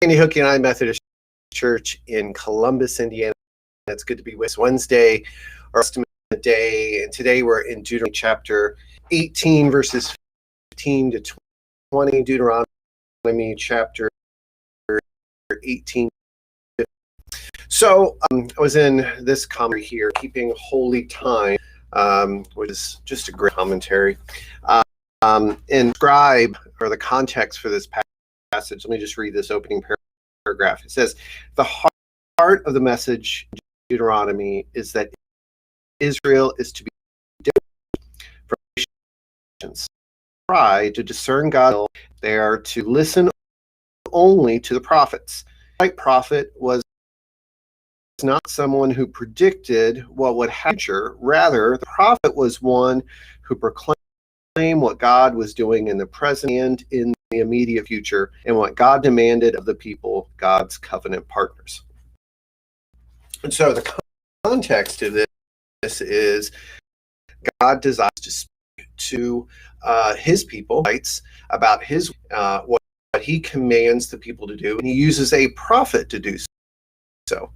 Andy Hook United Methodist Church in Columbus, Indiana. It's good to be with us. Wednesday, our estimate day, and today we're in Deuteronomy chapter 18, verses 15 to 20. Deuteronomy chapter 18. So I was in this commentary here, Keeping Holy Time, which is just a great commentary. And describe, or the context for this passage, let me just read this opening paragraph. It says, the heart of the message in Deuteronomy is that Israel is to be different from nations. Try to discern God's will. They are to listen only to the prophets. The right prophet was not someone who predicted what would happen. Rather, the prophet was one who proclaimed what God was doing in the present and in the immediate future, and what God demanded of the people, God's covenant partners. And so the context of this is God desires to speak to his people, writes about his what he commands the people to do, and he uses a prophet to do so.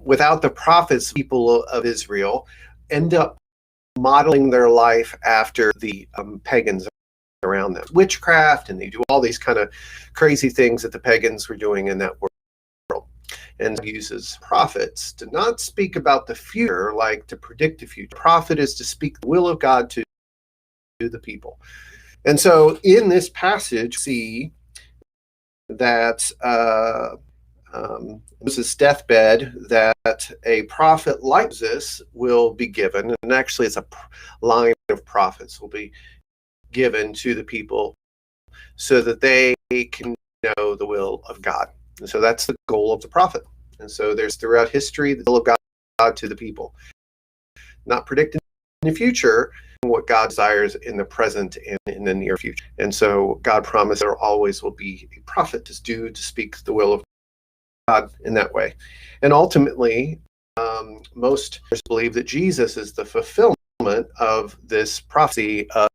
Without the prophets, people of Israel end up modeling their life after the pagans around them, witchcraft, and they do all these kind of crazy things that the pagans were doing in that world. And uses prophets to not speak about the future, like to predict the future. The prophet is to speak the will of God to the people. And so in this passage, see that Moses' deathbed, that a prophet like this will be given, and actually it's a line of prophets will be given to the people so that they can know the will of God. And so that's the goal of the prophet. And so there's throughout history the will of God to the people, not predicting the future, what God desires in the present and in the near future. And so God promised there always will be a prophet to speak the will of God in that way. And ultimately, most believe that Jesus is the fulfillment of this prophecy of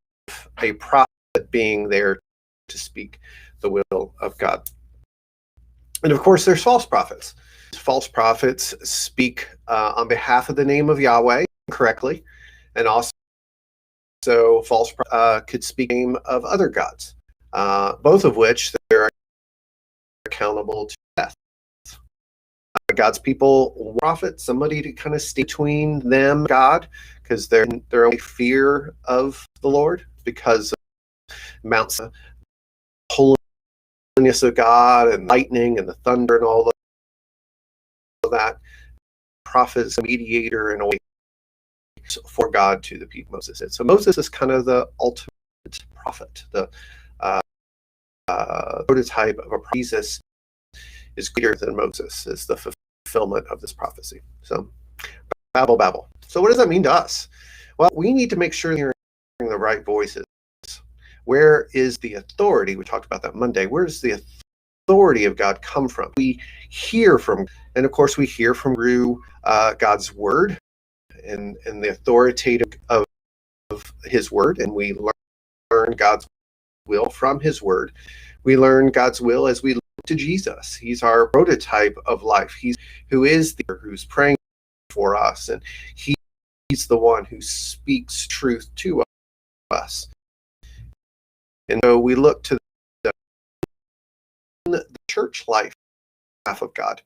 a prophet being there to speak the will of God. And of course, there's false prophets. False prophets speak on behalf of the name of Yahweh correctly, and also false could speak in the name of other gods, both of which they're accountable to death. God's people, prophet, somebody to kind of stay between them, God, because they're only fear of the Lord because of Mount holiness of God and lightning and the thunder and all of that. Prophet is a mediator in a way for God to the people. Moses is. So Moses is kind of the ultimate prophet, the prototype of a prophet. Jesus is greater than Moses, is the fulfillment of this prophecy. So, babble. So what does that mean to us? Well, we need to make sure you're hearing the right voices. Where is the authority? We talked about that Monday. Where does the authority of God come from? We hear from, and of course we hear from through God's word and the authoritative of his word, and we learn God's will from his word. We learn God's will as we look to Jesus. He's our prototype of life. He's who's praying for us, and he's the one who speaks truth to us. And so we look to the church life of God,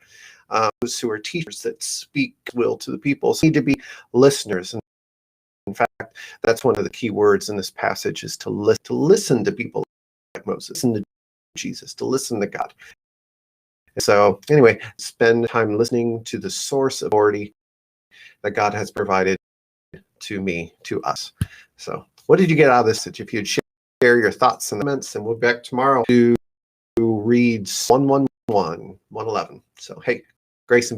those who are teachers that speak will to the people. So we need to be listeners. And in fact, that's one of the key words in this passage, is to listen to people like Moses, listen to Jesus, to listen to God. And so anyway, spend time listening to the source of authority that God has provided to me, to us. So what did you get out of this? If you'd share your thoughts and comments, and we'll be back tomorrow to read 111, 111. So hey, grace and peace.